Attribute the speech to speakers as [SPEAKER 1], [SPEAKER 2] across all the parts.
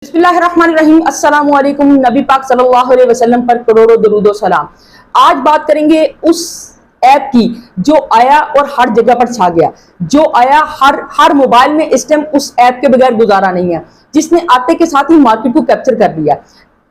[SPEAKER 1] बिस्मिल्लाहिर्रहमानिर्रहीम। अस्सलामु अलैकुम। नबी पाक सल्लल्लाहु अलैहि वसल्लम पर करोड़ों दुरूद सलाम। आज बात करेंगे उस ऐप की जो आया और हर जगह पर छा गया, जो आया हर मोबाइल में इस टाइम उस ऐप के बगैर गुजारा नहीं है, जिसने आते के साथ ही मार्केट को कैप्चर कर लिया।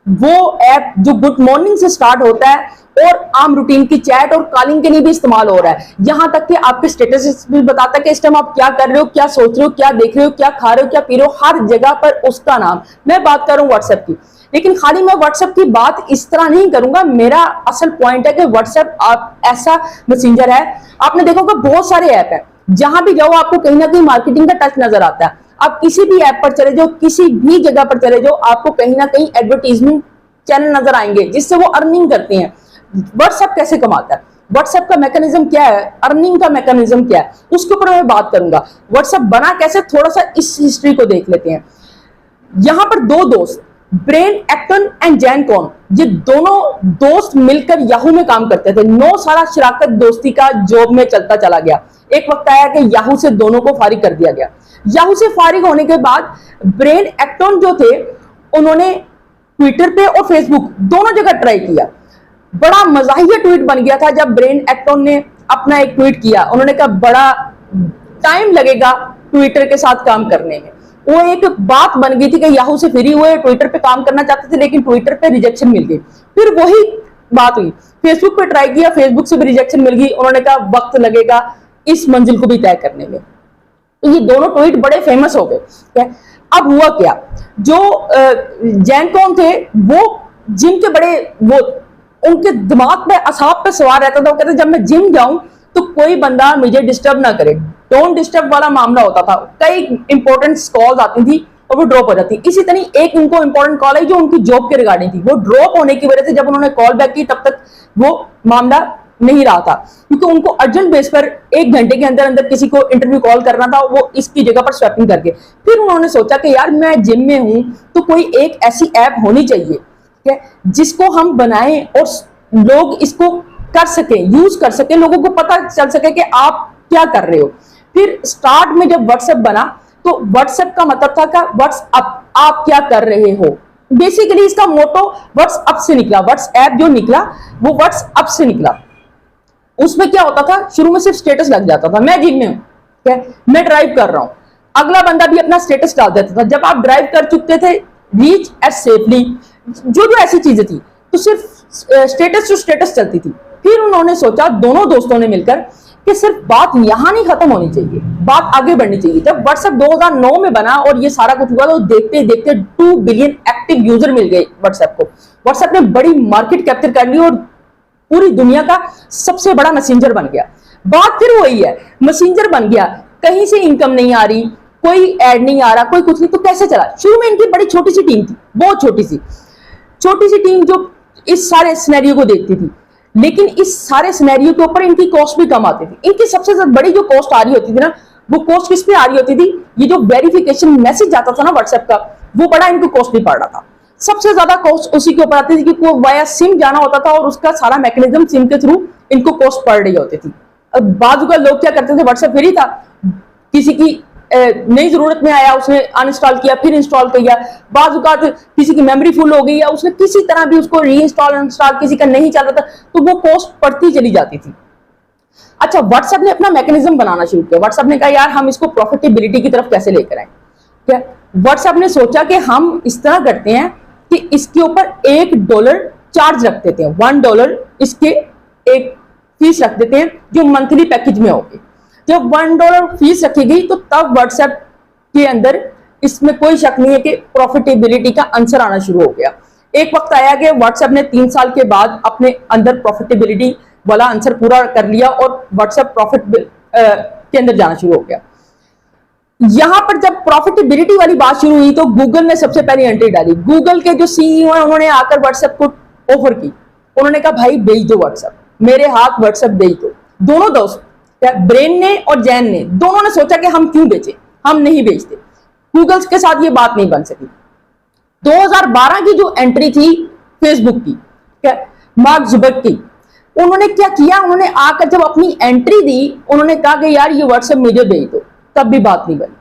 [SPEAKER 1] वो ऐप जो गुड मॉर्निंग से स्टार्ट होता है और आम रूटीन की चैट और कॉलिंग के लिए भी इस्तेमाल हो रहा है, यहां तक कि आपके स्टेटस भी बताता है कि इस टाइम आप क्या कर रहे हो, क्या सोच रहे हो, क्या देख रहे हो, क्या खा रहे हो, क्या पी रहे हो, हर जगह पर उसका नाम। मैं बात कर रहा हूं व्हाट्सएप की, लेकिन खाली मैं व्हाट्सएप की बात इस तरह नहीं करूंगा। मेरा असल पॉइंट है कि व्हाट्सएप आप ऐसा मैसेंजर है, आपने देखा होगा बहुत सारे ऐप है, जहां भी जाओ आपको कहीं ना कहीं मार्केटिंग का टच नजर आता है। आप किसी भी ऐप पर चले जाओ, किसी भी जगह पर चले जाओ, आपको कहीं ना कहीं एडवर्टीजमेंट चैनल नजर आएंगे जिससे वो अर्निंग करते हैं। व्हाट्सएप कैसे कमाता है, व्हाट्सएप का मैकेनिज्म क्या है, अर्निंग का मैकेनिज्म क्या है, उसके ऊपर मैं बात करूंगा। व्हाट्सएप बना कैसे, थोड़ा सा इस हिस्ट्री को देख लेते हैं। यहां पर दो दोस्त, Brian Acton and Jan Koum, ये दोनों दोस्त मिलकर याहू में काम करते थे। 9 साल शराकत दोस्ती का जॉब में चलता चला गया। एक वक्त आया कि याहू से दोनों को फारिग कर दिया गया। याहू से फारिग होने के बाद ब्रेन एक्टन जो थे, उन्होंने ट्विटर पे और फेसबुक दोनों जगह ट्राई किया। बड़ा मजाहिया ट्वीट बन गया था जब ब्रेन एक्टन ने अपना एक ट्वीट किया। उन्होंने कहा बड़ा टाइम लगेगा ट्विटर के साथ काम करने में। वो एक बात बन गई थी कि याहू से फ्री हुए, ट्विटर पे काम करना चाहते थे, लेकिन ट्विटर पे रिजेक्शन मिल गई। फिर वही बात हुई, फेसबुक पे ट्राई किया, फेसबुक से भी रिजेक्शन मिल गई। उन्होंने कहा वक्त लगेगा इस मंजिल को भी तय करने में। तो ये दोनों ट्वीट बड़े फेमस हो गए। अब हुआ क्या, जो जैन कौन थे, वो जिम के बड़े, वो उनके दिमाग पे असाब पे सवार रहता था। वो कहते जब मैं जिम जाऊं तो कोई बंदा मुझे डिस्टर्ब ना करे, डोंट डिस्टर्ब वाला मामला होता था। कई इंपॉर्टेंट कॉल्स आती थी और वो ड्रॉप हो जाती। इसी तरह एक उनको इंपॉर्टेंट कॉल आई जो उनकी जॉब के रिगार्डिंग थी, वो ड्रॉप होने की वजह से जब उन्होंने कॉल बैक की तब तक वो मामला नहीं रहा था, क्योंकि उनको अर्जेंट बेस पर 1 घंटे के अंदर अंदर किसी को इंटरव्यू कॉल करना था। वो इसकी जगह पर स्वैपिंग करके फिर उन्होंने सोचा कि यार मैं जिम में हूं तो कोई एक ऐसी ऐप होनी चाहिए जिसको हम बनाएं और लोग इसको कर सके, यूज कर सके, लोगों को पता चल सके कि आप क्या कर रहे हो। फिर स्टार्ट में जब व्हाट्सएप बना तो व्हाट्सएप का मतलब था कि व्हाट्सएप, आप क्या कर रहे हो। बेसिकली इसका मोटो व्हाट्सएप से निकला, व्हाट्सएप जो निकला वो व्हाट्सएप से निकला। उसमें क्या होता था, शुरू में सिर्फ स्टेटस लग जाता था, मैं जिम में हूं, मैं ड्राइव कर रहा हूं, अगला बंदा भी अपना स्टेटस डाल देता था। जब आप ड्राइव कर चुके थे, रीच एट सेफली, जो ऐसी चीजें थी, तो सिर्फ स्टेटस टू स्टेटस चलती थी। फिर उन्होंने सोचा, दोनों दोस्तों ने मिलकर, कि सिर्फ बात यहां नहीं खत्म होनी चाहिए, बात आगे बढ़नी चाहिए। जब व्हाट्सएप 2009 में बना और ये सारा कुछ हुआ तो देखते देखते 2 बिलियन एक्टिव यूजर मिल गए व्हाट्सएप को। व्हाट्सएप ने बड़ी मार्केट कैप्चर कर ली और पूरी दुनिया का सबसे बड़ा मैसेंजर बन गया। बात फिर वही है, मैसेंजर बन गया, कहीं से इनकम नहीं आ रही, कोई ऐड नहीं आ रहा, कोई कुछ नहीं, तो कैसे चला। शुरू में इनकी बड़ी छोटी सी टीम थी, बहुत छोटी सी टीम जो इस सारे सिनेरियो को देखती थी, लेकिन इस सारे सिनेरियो के ऊपर इनकी कॉस्ट भी कम आती थी। इनकी सबसे बड़ी जो कॉस्ट आ रही होती थी ना, वो कॉस्ट किस पे आ रही होती थी, ये जो वेरिफिकेशन मैसेज आता था ना व्हाट्सएप का, वो बड़ा इनको कॉस्टली पड़ रहा था। सबसे ज्यादा कॉस्ट उसी के ऊपर आती थी, क्योंकि वो वाया सिम जाना होता था और उसका सारा मैकेनिज्म सिम के थ्रू इनको कॉस्ट पड़ रही होती थी। अब बाजू का लोग क्या करते थे, व्हाट्सएप फ्री था, किसी की नई जरूरत में आया, उसने अनइंस्टॉल किया, फिर इंस्टॉल किया, बाजू का किसी की मेमोरी फुल हो गई या उसने किसी तरह भी उसको रीइंस्टॉल इंस्टॉल, किसी का नहीं चल रहा था, तो वो कॉस्ट बढ़ती चली जाती थी। अच्छा, व्हाट्सएप ने अपना मैकेनिज्म बनाना शुरू किया। व्हाट्सएप ने कहा यार हम इसको प्रॉफिटेबिलिटी की तरफ कैसे लेकर आए। क्या व्हाट्सएप ने सोचा कि हम इस तरह करते हैं कि इसके ऊपर $1 चार्ज रख देते हैं, $1 इसके एक फीस रख देते हैं जो मंथली पैकेज में होगी। जब $1 फीस रखी गई तो तब व्हाट्सएप के अंदर इसमें कोई शक नहीं है कि प्रॉफिटेबिलिटी का आंसर आना शुरू हो गया। एक वक्त आया कि व्हाट्सएप ने 3 साल के बाद अपने अंदर प्रॉफिटेबिलिटी वाला आंसर पूरा कर लिया और व्हाट्सएप प्रॉफिट के अंदर जाना शुरू हो गया। यहां पर जब प्रॉफिटेबिलिटी वाली बात शुरू हुई तो गूगल ने सबसे पहले एंट्री डाली। गूगल के जो सीईओ हैं, उन्होंने आकर व्हाट्सएप को ऑफर की। उन्होंने कहा भाई बेच दो व्हाट्सएप, मेरे हाथ व्हाट्सएप बेच दो। दोनों दोस्त, ब्रेन ने और जैन ने, दोनों ने सोचा कि हम क्यों बेचें, हम नहीं बेचते। गूगल के साथ ये बात नहीं बन सकी। 2012 की जो एंट्री थी फेसबुक की, मार्क जुकरबर्ग की, उन्होंने क्या किया, उन्होंने आकर जब अपनी एंट्री दी, उन्होंने कहा कि यार ये व्हाट्सएप मुझे भेज दो, तब भी बात नहीं बनी।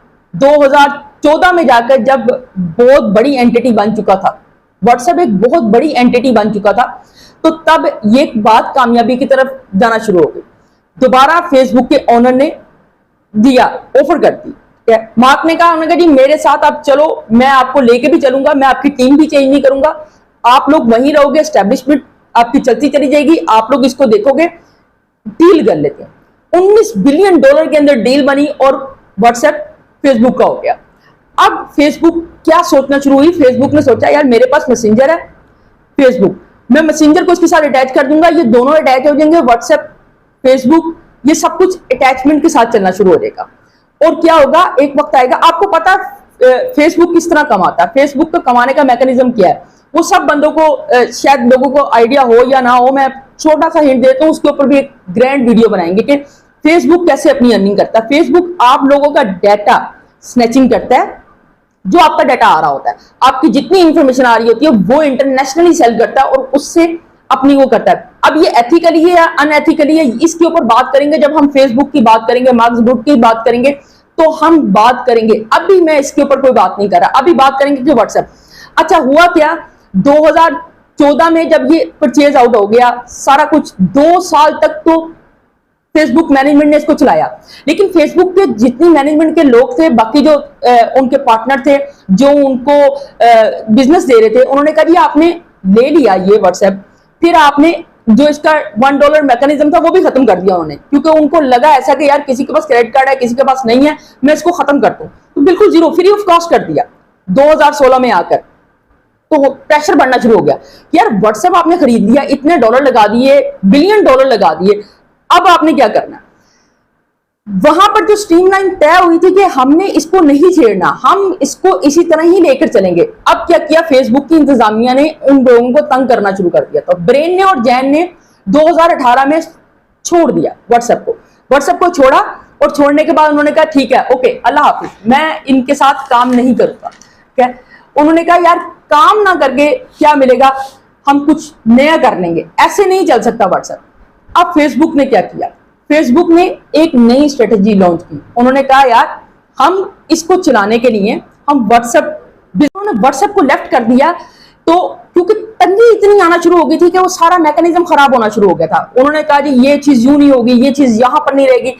[SPEAKER 1] 2014 में जाकर जब बहुत बड़ी एंटिटी बन चुका था, व्हाट्सएप एक बहुत बड़ी एंटिटी बन चुका था, तो तब ये बात कामयाबी की तरफ जाना शुरू हो गई। दोबारा फेसबुक के ओनर ने दिया, ऑफर कर दी। मार्क ने कहा, उन्होंने कहा जी मेरे साथ आप चलो, मैं आपको लेके भी चलूंगा, मैं आपकी टीम भी चेंज नहीं करूंगा, आप लोग वहीं रहोगे, एस्टेब्लिशमेंट आपकी चलती चली जाएगी, आप लोग इसको देखोगे, डील कर लेते हैं। $19 बिलियन के अंदर डील बनी और व्हाट्सएप फेसबुक का हो गया। अब फेसबुक क्या सोचना शुरू हुई, फेसबुक ने सोचा यार मेरे पास मैसेंजर है फेसबुक, मैं मैसेंजर को इसके साथ अटैच कर दूंगा, ये दोनों अटैच हो जाएंगे, व्हाट्सएप फेसबुक ये सब कुछ अटैचमेंट के साथ चलना शुरू हो जाएगा। और क्या होगा, एक वक्त आएगा, आपको पता फेसबुक किस तरह कमाता है, फेसबुक का कमाने का मैकेनिज्म क्या है, वो सब बंदों को शायद लोगों को आइडिया हो या ना हो, मैं छोटा सा हिंट देता हूं, उसके ऊपर भी एक ग्रैंड वीडियो बनाएंगे कि फेसबुक कैसे अपनी अर्निंग करता है। फेसबुक आप लोगों का डाटा स्नैचिंग करता है, जो आपका डाटा आ रहा होता है, आपकी जितनी इंफॉर्मेशन आ रही होती है वो इंटरनेशनली सेल करता है और उससे अपनी वो करता है। अब ये एथिकली है या अनएथिकली है, इसके ऊपर बात करेंगे जब हम फेसबुक की बात करेंगे, मार्क ज़ुकरबर्ग की बात करेंगे, तो हम बात करेंगे। अभी मैं इसके ऊपर कोई बात नहीं कर रहा, अभी बात करेंगे कि व्हाट्सएप। अच्छा हुआ क्या, 2014 में जब ये परचेज आउट हो गया सारा कुछ, 2 साल तक तो फेसबुक मैनेजमेंट ने इसको चलाया, लेकिन फेसबुक के जितनी मैनेजमेंट के लोग थे, बाकी जो उनके पार्टनर थे जो उनको बिजनेस दे रहे थे, उन्होंने कहा जी आपने ले लिया ये व्हाट्सएप, फिर आपने जो इसका $1 मैकेनिज्म था वो भी खत्म कर दिया उन्होंने, क्योंकि उनको लगा ऐसा कि यार किसी के पास क्रेडिट कार्ड है, किसी के पास नहीं है, मैं इसको खत्म कर दूं, तो बिल्कुल जीरो, फ्री ऑफ कॉस्ट कर दिया 2016 में आकर। तो प्रेशर बढ़ना शुरू हो गया, यार व्हाट्सएप आपने खरीद लिया, इतने डॉलर लगा दिए, $बिलियन लगा दिए, अब आपने क्या करना। वहां पर जो स्ट्रीमलाइन तय हुई थी कि हमने इसको नहीं छेड़ना, हम इसको इसी तरह ही लेकर चलेंगे। अब क्या किया, फेसबुक की इंतजामिया ने उन लोगों को तंग करना शुरू कर दिया। तो ब्रेन ने और जैन ने 2018 में छोड़ दिया व्हाट्सएप को, व्हाट्सएप को छोड़ा, और छोड़ने के बाद उन्होंने कहा ठीक है, ओके, अल्लाह हाफिज, मैं इनके साथ काम नहीं करूंगा। क्या उन्होंने कहा, यार काम ना करके क्या मिलेगा, हम कुछ नया कर लेंगे, ऐसे नहीं चल सकता व्हाट्सएप। अब फेसबुक ने क्या किया, फेसबुक ने एक नई स्ट्रेटेजी लॉन्च की। उन्होंने कहा यार हम इसको चलाने के लिए हम व्हाट्सएप को लेफ्ट कर दिया, तो क्योंकि तंगी इतनी आना शुरू हो गई थी कि वो सारा मैकेनिज्म खराब होना शुरू हो गया था। उन्होंने कहा जी ये चीज यूं नहीं होगी, ये चीज यहां पर नहीं रहेगी।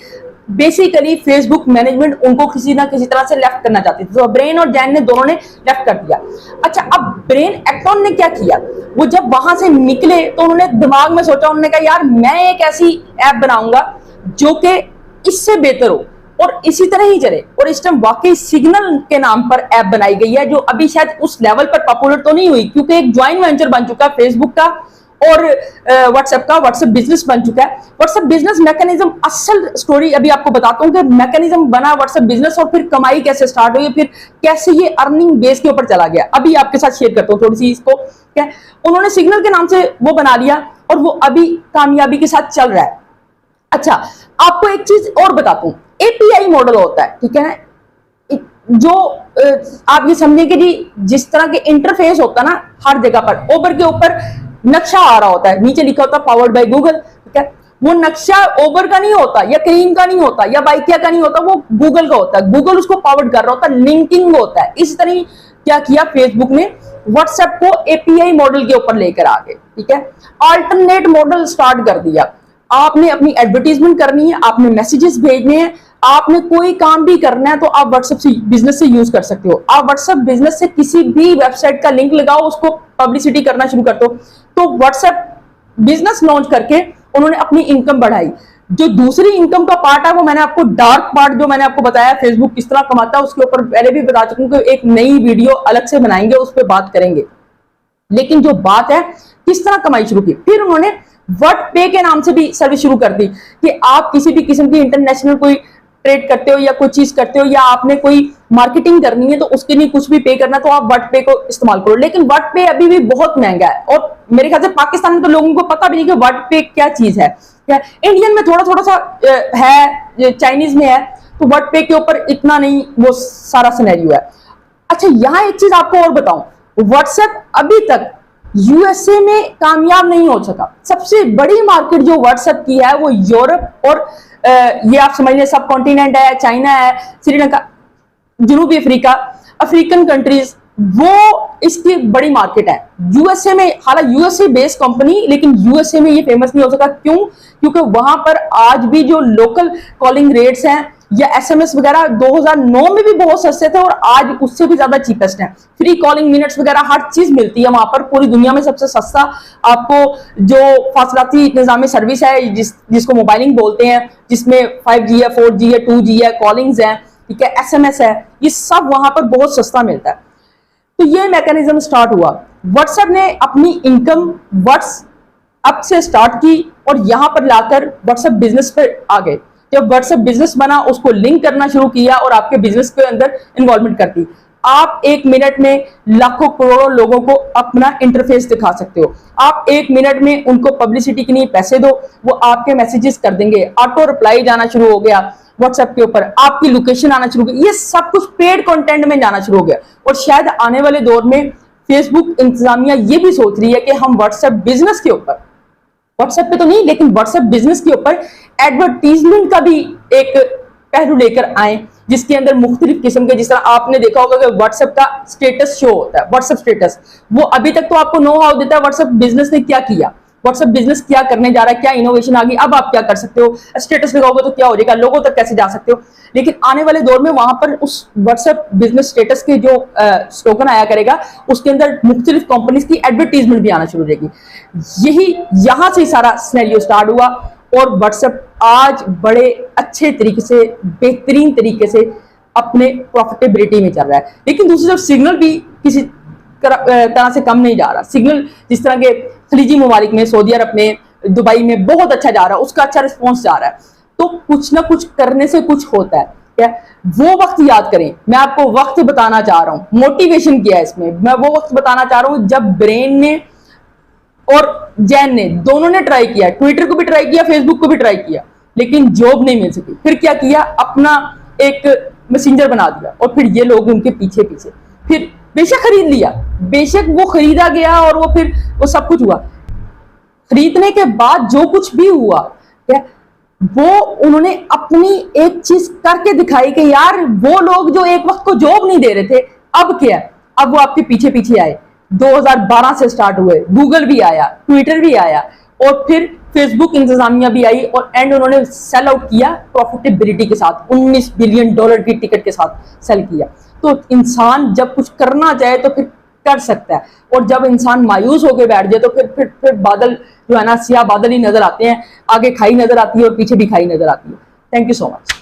[SPEAKER 1] बेसिकली फेसबुक मैनेजमेंट उनको किसी ना किसी तरह से लेफ्ट करना चाहती थी, तो ब्रेन और जैन ने दोनों ने लेफ्ट कर दिया। अच्छा, अब ब्रेन एक्टॉन ने क्या किया, वो जब वहां से निकले तो उन्होंने दिमाग में सोचा, उन्होंने कहा यार मैं एक ऐसी ऐप बनाऊंगा जो कि इससे बेहतर हो और इसी तरह ही चले। और इस टाइम वाकई सिग्नल के नाम पर ऐप बनाई गई है, जो अभी शायद उस लेवल पर पॉपुलर तो नहीं हुई, क्योंकि एक ज्वाइंट वेंचर बन चुका है फेसबुक का और व्हाट्सएप का, व्हाट्सएप बिजनेस बन चुका है। व्हाट्सएप बिजनेस मैकेनिज्म, असल स्टोरी अभी आपको बताता हूं कि मैकेनिज्म बना व्हाट्सएप बिजनेस और फिर कमाई कैसे स्टार्ट हुई, फिर कैसे ये अर्निंग बेस के ऊपर चला गया, अभी आपके साथ शेयर करता हूं थोड़ी सी इसको। क्या उन्होंने सिग्नल के नाम से वो बना लिया और वो अभी कामयाबी के साथ चल रहा है। अच्छा, आपको एक चीज और बताता हूं, एपीआई मॉडल होता है, ठीक है ना, जो आप ये समझिए कि जी जिस तरह के इंटरफेस होता है ना हर जगह पर, ओबर के ऊपर नक्शा आ रहा होता है, नीचे लिखा होता है पावर्ड बाय गूगल, ठीक है, वो नक्शा ओबर का नहीं होता या क्रीम का नहीं होता या बाइकिया का नहीं होता, वो गूगल का होता है, गूगल उसको पावर्ड कर रहा होता है, लिंकिंग होता है। इस तरह क्या किया फेसबुक ने, व्हाट्सएप को एपीआई मॉडल के ऊपर लेकर आ गए, ठीक है, अल्टरनेट मॉडल स्टार्ट कर दिया। आपने अपनी एडवर्टीजमेंट करनी है, आपने मैसेजेस भेजने हैं, आपने कोई काम भी करना है तो आप व्हाट्सएप से बिजनेस से यूज कर सकते हो। आप व्हाट्सएप बिजनेस से किसी भी वेबसाइट का लिंक लगाओ, उसको पब्लिसिटी करना शुरू कर दो। तो व्हाट्सएप बिजनेस लॉन्च करके उन्होंने अपनी इनकम बढ़ाई। जो दूसरी इनकम का पार्ट है वो मैंने आपको, डार्क पार्ट जो मैंने आपको बताया फेसबुक किस तरह कमाता है, उसके ऊपर पहले भी बता चुका हूं कि एक नई वीडियो अलग से बनाएंगे, उस पर बात करेंगे। लेकिन जो बात है किस तरह कमाई शुरू की, फिर उन्होंने वर्डपे के नाम से भी सर्विस शुरू कर दी कि आप किसी भी किस्म की इंटरनेशनल कोई ट्रेड करते हो या कोई चीज करते हो या आपने कोई मार्केटिंग करनी है तो उसके लिए कुछ भी पे करना तो आप वर्डपे को इस्तेमाल करो। लेकिन वर्डपे अभी भी बहुत महंगा है और मेरे ख्याल से पाकिस्तान में तो लोगों को पता भी नहीं कि वर्डपे क्या चीज है। क्या इंडियन में थोड़ा थोड़ा सा है, चाइनीज में है, तो वर्डपे के ऊपर इतना नहीं वो सारा सिनेरियो है। अच्छा, यहां एक चीज आपको और बताऊं, व्हाट्सएप अभी तक यूएसए में कामयाब नहीं हो सका। सबसे बड़ी मार्केट जो व्हाट्सएप की है वो यूरोप और ये आप समझ लें सब कॉन्टिनेंट है, चाइना है, श्रीलंका, जनूबी अफ्रीका, अफ्रीकन कंट्रीज, वो इसकी बड़ी मार्केट है। यूएसए में, हालांकि यूएसए बेस्ड कंपनी, लेकिन यूएसए में ये फेमस नहीं हो सका। क्यों? क्योंकि वहां पर आज भी जो लोकल कॉलिंग रेट्स हैं या एसएमएस वगैरह 2009 में भी बहुत सस्ते थे और आज उससे भी ज्यादा चीपेस्ट हैं। फ्री कॉलिंग मिनट्स वगैरह हर चीज मिलती है वहां पर। पूरी दुनिया में सबसे सस्ता आपको जो फासलाती निज़ाम सर्विस है, जिसको मोबाइलिंग बोलते हैं, जिसमें 5G है, 4G है, 2G है, कॉलिंग्स है, ठीक है, एसएमएस है, ये सब वहां पर बहुत सस्ता मिलता है। तो ये मैकेनिज्म स्टार्ट हुआ। व्हाट्सएप ने अपनी इनकम व्हाट्सएप से स्टार्ट की और यहां पर लाकर व्हाट्सएप बिजनेस पर आ गए। जब व्हाट्सएप बिजनेस बना, उसको लिंक करना शुरू किया और आपके बिजनेस के अंदर इन्वॉल्वमेंट करती। आप 1 मिनट में लाखों करोड़ों लोगों को अपना इंटरफेस दिखा सकते हो। आप 1 मिनट में उनको पब्लिसिटी के लिए पैसे दो, वो आपके मैसेजेस कर देंगे। ऑटो रिप्लाई जाना शुरू हो गया व्हाट्सएप के ऊपर, आपकी लोकेशन आना शुरू हो गई। ये सब कुछ पेड कंटेंट में जाना शुरू हो गया। और शायद आने वाले दौर में फेसबुक इंतजामिया ये भी सोच रही है कि हम व्हाट्सएप बिजनेस के ऊपर, व्हाट्सएप पे तो नहीं लेकिन व्हाट्सएप बिजनेस के ऊपर एडवर्टीजमेंट का भी एक पहलू लेकर आए, जिसके अंदर मुख्तलिफ किस्म के, जिस तरह आपने देखा होगा कि व्हाट्सएप का स्टेटस शो होता है, व्हाट्सएप स्टेटस, वो अभी तक तो आपको नो हाउ देता है व्हाट्सएप बिजनेस ने क्या किया, व्हाट्सएप बिजनेस क्या करने जा रहा है, क्या इनोवेशन आ गई, अब आप क्या कर सकते हो, स्टेटस लगाओगे तो क्या हो जाएगा, लोगों तक कैसे जा सकते हो। लेकिन आने वाले दौर में वहां पर उस व्हाट्सएप बिजनेस स्टेटस के जो स्लोगन आया करेगा, उसके अंदर मुख्तलिफ कंपनीज की एडवर्टीजमेंट भी आना शुरू हो जाएगी। यही यहां से सारा सिनेरियो स्टार्ट हुआ और व्हाट्सएप आज बड़े अच्छे तरीके से, बेहतरीन तरीके से अपने प्रॉफिटेबिलिटी में चल रहा है। लेकिन दूसरी तरफ सिग्नल भी किसी तरह से कम नहीं जा रहा। सिग्नल जिस तरह के खलीजी ममालिक में, सऊदी अरब में, दुबई में बहुत अच्छा जा रहा है, उसका अच्छा रिस्पॉन्स जा रहा है। तो कुछ ना कुछ करने से कुछ होता है, क्या वो वक्त याद करें। मैं आपको वक्त बताना चाह रहा हूं, मोटिवेशन किया है इसमें, मैं वो वक्त बताना चाह रहा हूं जब ब्रेन ने और जैन ने, दोनों ने ट्राई किया, ट्विटर को भी ट्राई किया, फेसबुक को भी ट्राई किया, लेकिन जॉब नहीं मिल सकी। फिर क्या किया, अपना एक मैसेंजर बना दिया और फिर ये लोग उनके पीछे पीछे, फिर बेशक खरीद लिया, बेशक वो खरीदा गया और वो फिर वो सब कुछ हुआ। खरीदने के बाद जो कुछ भी हुआ, क्या वो उन्होंने अपनी एक चीज करके दिखाई कि यार वो लोग जो एक वक्त को जॉब नहीं दे रहे थे, अब क्या, अब वो आपके पीछे पीछे आए। 2012 से स्टार्ट हुए, गूगल भी आया, ट्विटर भी आया और फिर फेसबुक इंतजामिया भी आई और एंड उन्होंने सेल आउट किया प्रॉफिटेबिलिटी के साथ, $19 बिलियन की टिकट के साथ सेल किया। तो इंसान जब कुछ करना चाहे तो फिर कर सकता है, और जब इंसान मायूस होकर बैठ जाए तो फिर बादल जो है ना, सियाह बादल ही नजर आते हैं, आगे खाई नजर आती है और पीछे भी खाई नजर आती है। Thank you so much.